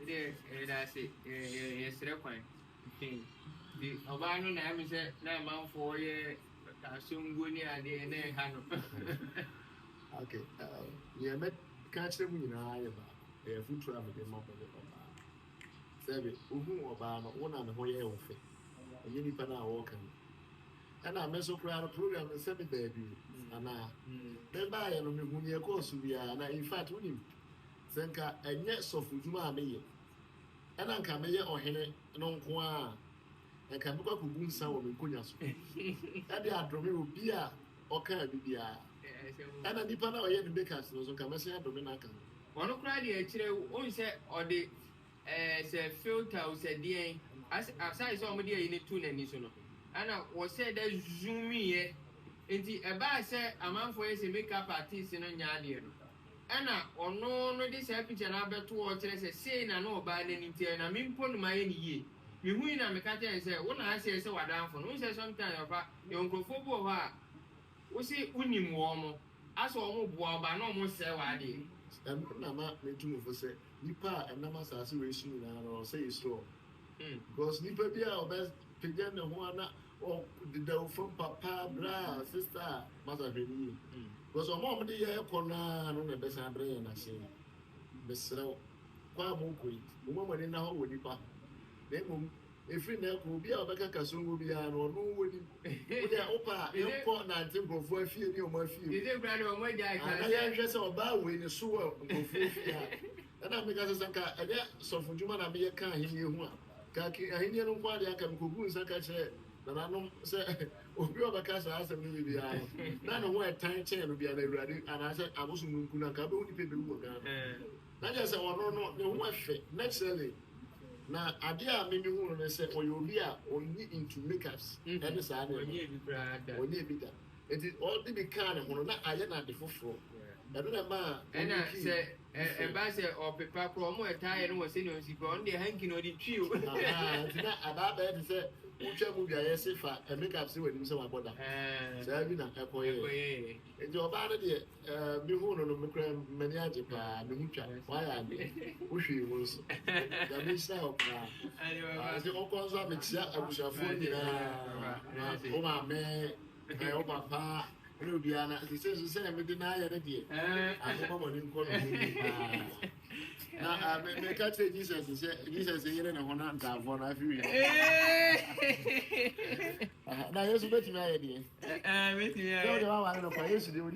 there, that's it. Yesterday, fine. The Obano name is a man for ye. Soon go near the Hano. Okay, yeah, met catch them in a food travel, the mop of the Sabi, Obano, one and a whole of it. And you need to walk. And I mess up around a program and 7 baby. And I then buy and when you course to be in fact, when you think a net so for Juma me. And I'm coming or Henry, no qua. And can look up with some in Kunyas. And they are drawing beer or can be beer. And I depend on the bakers, no come say Dominica. One of the actually only said or the filter said, dear, as I saw me in the tune and Nisono. And I was said that zoom me into a bar said a man for a makeup artist in a yard. And I or no, this happy and I bet towards saying I know about anything and I'm in put my ye. You win a mechanic and say, when I say so, I down for no say sometimes about your uncle for we say winning warm. I saw more boy, but no more say what I did. And Nama made two of us say, Nipa and Nama situation or say so. Because Nipa be our best pigeon the one or the devil from Papa, bra, sister, mother, because a mom the air corner on the best and I say, Mr. Quamokui, woman in our Nipa. Then if we never will be our Baccasun will be an or no would opa, you put 19 for a few new more few. Is it brother or my guy? I just saw about when you saw and I'm because I get so from Juma, I be a car here. Kaki, I hear no one I can cook and catch it. But I don't say, oh, you have a cast as a movie. None of what time chain will be ready. And I said, I was in Kunaka, people. Not just a no one fit. Naturally. Now, idea maybe who and say, or you'll be only into makeups. And it's a bit. It is all the big kind of not I am at the full. I don't know, and I say, a basset or paper promo attire was in your on the hanking or the chew. About that is a which movie I say for a makeup see when you saw about that. So I've been a couple of years. It's your body, behold, on the Maniaja, the Mucha. Why I wish you was the Missa. I say, all kinds of mixture, I wish I phone you. Oh, my man, oh, papa. Rubiana, he says the same, we deny it. I have a new call. Now, I may catch Jesus, Jesus, here and one hand for a few. Now, you're betting my idea. I don't know how I don't know if I used to do it.